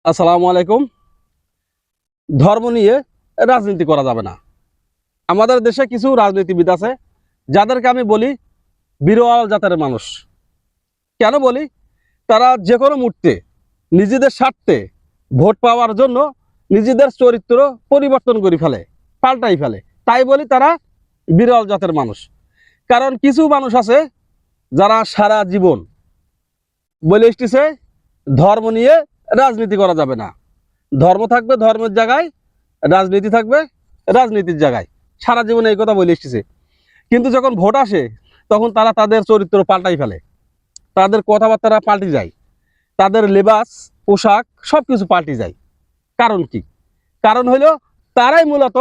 আসসালামু আলাইকুম। ধর্ম নিয়ে রাজনীতি করা যাবে না। আমাদের দেশে কিছু রাজনীতিবিদ আছে যাদেরকে আমি বলি বিরল জাতের মানুষ। কেন বলি? তারা যে কোনো মুহূর্তে নিজেদের স্বার্থে ভোট পাওয়ার জন্য নিজেদের চরিত্র পরিবর্তন করে ফেলে, পাল্টাই ফেলে। তাই বলি তারা বিরল জাতের মানুষ। কারণ কিছু মানুষ আছে যারা সারা জীবন বলে এসেছে ধর্ম নিয়ে রাজনীতি করা যাবে না, ধর্ম থাকবে ধর্মের জায়গায়, রাজনীতি থাকবে রাজনীতির জায়গায়। সারা জীবনে এই কথা বলে এসেছে। কিন্তু যখন ভোট আসে তখন তারা তাদের চরিত্র পাল্টাই ফেলে, তাদের কথাবার্তা পাল্টে যায়, তাদের লেবাস পোশাক সব কিছু পাল্টে যায়। কারণ কি? কারণ হলো তারাই মূলত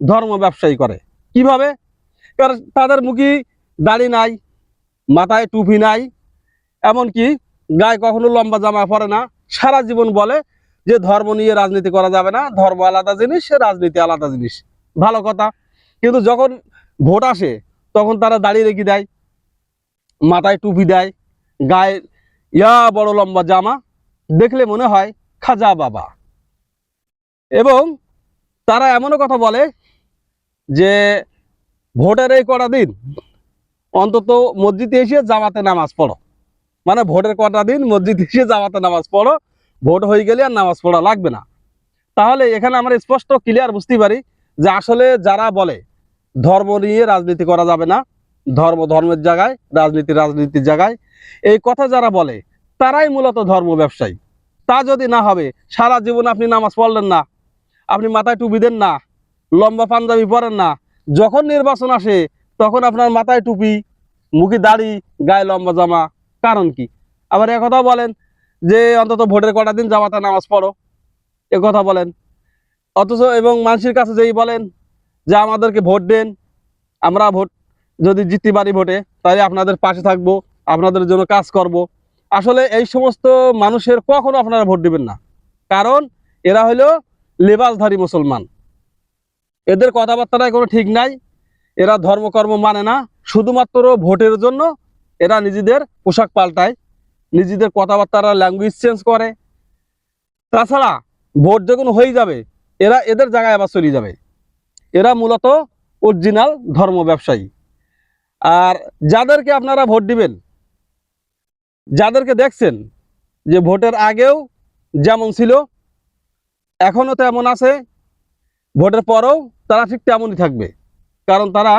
ধর্ম ব্যবসায়ী করে। কিভাবে? কারণ তাদের মুখে দাড়ি নাই, মাথায় টুপি নাই, এমনকি গায়ে কখনো লম্বা জামা পরে না। সারা জীবন বলে যে ধর্ম নিয়ে রাজনীতি করা যাবে না, ধর্ম আলাদা জিনিস, রাজনীতি আলাদা জিনিস। ভালো কথা। কিন্তু যখন ভোট আসে তখন তারা দাঁড়িয়ে রেখে দেয়, মাথায় টুপি দেয়, গায়ে বড় লম্বা জামা, দেখলে মনে হয় খাজা বাবা। এবং তারা এমনও কথা বলে যে ভোটের এই কটা দিন অন্তত মসজিদে এসে জামাতে নামাজ পড়ো। মানে ভোটের কটা দিন মসজিদে এসে জামাতে নামাজ পড়ো, ভোট হয়ে গেলে আর নামাজ পড়া লাগবে না। তাহলে এখানে আমরা স্পষ্ট ক্লিয়ার বুঝতে পারি যে আসলে যারা বলে ধর্ম নিয়ে রাজনীতি করা যাবে না, ধর্ম ধর্মের জায়গায়, রাজনীতি রাজনীতির জায়গায়, এই কথা যারা বলে তারাই মূলত ধর্ম ব্যবসায়ী। তা যদি না হবে, সারা জীবন আপনি নামাজ পড়লেন না, আপনি মাথায় টুপি দেন না, লম্বা পাঞ্জাবি পরেন না, যখন নির্বাচন আসে তখন আপনার মাথায় টুপি, মুখে দাড়ি, গায়ে লম্বা জামা, কারণ কি? আবার একথা বলেন যে অন্তত ভোটের কটা দিন জামাতে নামাজ পড়ো, কথা বলেন। অথচ এবং মানুষের কাছে যেই বলেন যে আমাদেরকে ভোট দেন, আমরা ভোট যদি জিততে পারি ভোটে তাহলে আপনাদের পাশে থাকবো, আপনাদের জন্য কাজ করব। আসলে এই সমস্ত মানুষের কখনো আপনারা ভোট দিবেন না। কারণ এরা হলো লেবাসধারী মুসলমান, এদের কথাবার্তায় কোনো ঠিক নাই, এরা ধর্মকর্ম মানে না, শুধুমাত্র ভোটের জন্য এরা নিজেদের পোশাক পাল্টায়, নিজেদের কথাবার্তারা ল্যাঙ্গুয়েজ চেঞ্জ করে। তাছাড়া ভোট যখন হয়ে যাবে এরা এদের জায়গায় আবার চলে যাবে। এরা মূলত অরিজিনাল ধর্ম ব্যবসায়ী। আর যাদেরকে আপনারা ভোট দিবেন, যাদেরকে দেখছেন যে ভোটের আগেও যেমন ছিল এখনও তেমন আছে, ভোটের পরেও তারা ঠিক তেমনই থাকবে। কারণ তারা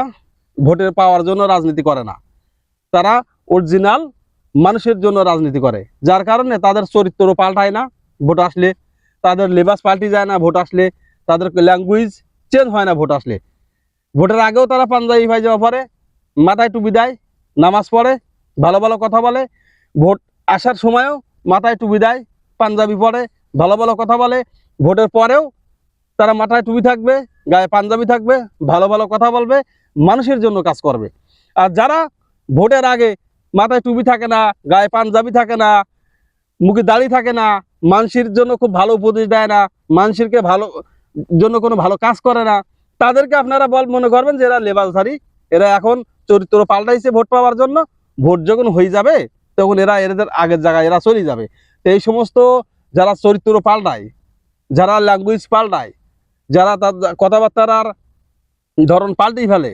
ভোটের পাওয়ার জন্য রাজনীতি করে না, তারা অরিজিনাল মানুষের জন্য রাজনীতি করে। যার কারণে তাদের চরিত্র পাল্টায় না ভোট আসলে, তাদের লেবাস পাল্টে যায় না ভোট আসলে, তাদের ল্যাঙ্গুয়েজ চেঞ্জ হয় না ভোট আসলে। ভোটের আগেও তারা পাঞ্জাবি পায়জামা পরে, মাথায় টুপি দেয়, নামাজ পড়ে, ভালো ভালো কথা বলে। ভোট আসার সময়ও মাথায় টুপি দেয়, পাঞ্জাবি পরে, ভালো ভালো কথা বলে। ভোটের পরেও তারা মাথায় টুপি থাকবে, গায়ে পাঞ্জাবি থাকবে, ভালো ভালো কথা বলবে, মানুষের জন্য কাজ করবে। আর যারা ভোটের আগে মাথায় টুপি থাকে না, গায়ে পাঞ্জাবি থাকে না, মুখে দাড়ি থাকে না, মানুষের জন্য খুব ভালো উপদেশ দেয় না, মানুষেরকে ভালো জন্য কোনো ভালো কাজ করে না, তাদেরকে আপনারা মনে করবেন যে এরা লেবাসধারী, এরা এখন চরিত্র পাল্টাইছে ভোট পাওয়ার জন্য। ভোট যখন হয়ে যাবে তখন এরা এদের আগের জায়গায় এরা চলে যাবে। তো এই সমস্ত যারা চরিত্র পাল্টায়, যারা ল্যাঙ্গুয়েজ পাল্টায়, যারা তার কথাবার্তার ধরন পাল্টেই ফেলে,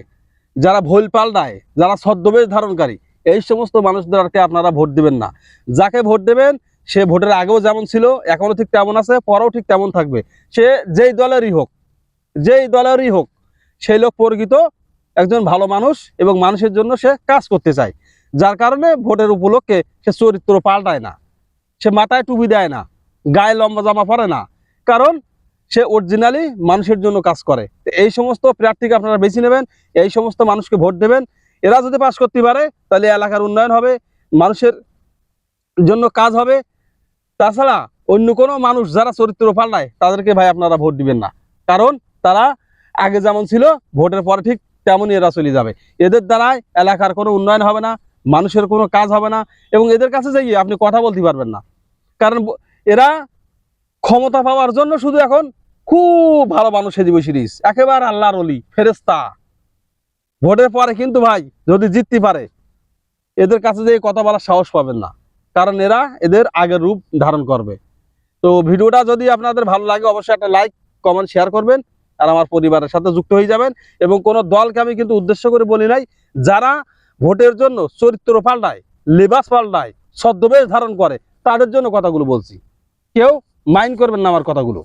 যারা ভুল পাল্টায়, যারা ছদ্মবেশ ধারণকারী, এই সমস্ত মানুষদেরকে আপনারা ভোট দিবেন না। যাকে ভোট দেবেন সে ভোটের আগেও যেমন ছিল এখনও ঠিক তেমন আছে, পরেও ঠিক তেমন থাকবে। সে যেই দলেরই হোক, যেই দলেরই হোক, সেই লোক প্রকৃত একজন ভালো মানুষ এবং মানুষের জন্য সে কাজ করতে চায়। যার কারণে ভোটের উপলক্ষে সে চরিত্র পাল্টায় না, সে মাথায় টুপি দেয় না, গায়ে লম্বা জামা পরে না, কারণ সে অরিজিনালি মানুষের জন্য কাজ করে। এই সমস্ত প্রার্থীকে আপনারা বেছে নেবেন, এই সমস্ত মানুষকে ভোট দেবেন। এরা যদি পাশ করতে পারে তাহলে এলাকার উন্নয়ন হবে, মানুষের জন্য কাজ হবে। তাছাড়া অন্য কোনো মানুষ যারা চরিত্র পাল্টায় তাদেরকে ভাই আপনারা ভোট দিবেন না। কারণ তারা আগে যেমন ছিল ভোটের পরে ঠিক তেমনই এরা চলে যাবে। এদের দ্বারাই এলাকার কোনো উন্নয়ন হবে না, মানুষের কোনো কাজ হবে না, এবং এদের কাছে যাইয়ে আপনি কথা বলতে পারবেন না। কারণ এরা ক্ষমতা পাওয়ার জন্য শুধু এখন খুব ভালো মানুষ সেজে বসে রয়েছে, একেবারে আল্লাহর ওলি ফেরেস্তা। ভোটের পরে কিন্তু ভাই যদি জিততে পারে এদের কাছে যে কথা বলার সাহস পাবেন না, কারণ এরা এদের আগের রূপ ধারণ করবে। তো ভিডিওটা যদি আপনাদের ভালো লাগে অবশ্যই একটা লাইক কমেন্ট শেয়ার করবেন আর আমার পরিবারের সাথে যুক্ত হয়ে যাবেন। এবং কোনো দলকে আমি কিন্তু উদ্দেশ্য করে বলি নাই, যারা ভোটের জন্য চরিত্র পাল্টায়, লেবাস পাল্টায়, ছদ্মবেশ ধারণ করে, তাদের জন্য কথাগুলো বলছি। কেউ মাইন্ড করবেন না আমার কথাগুলো।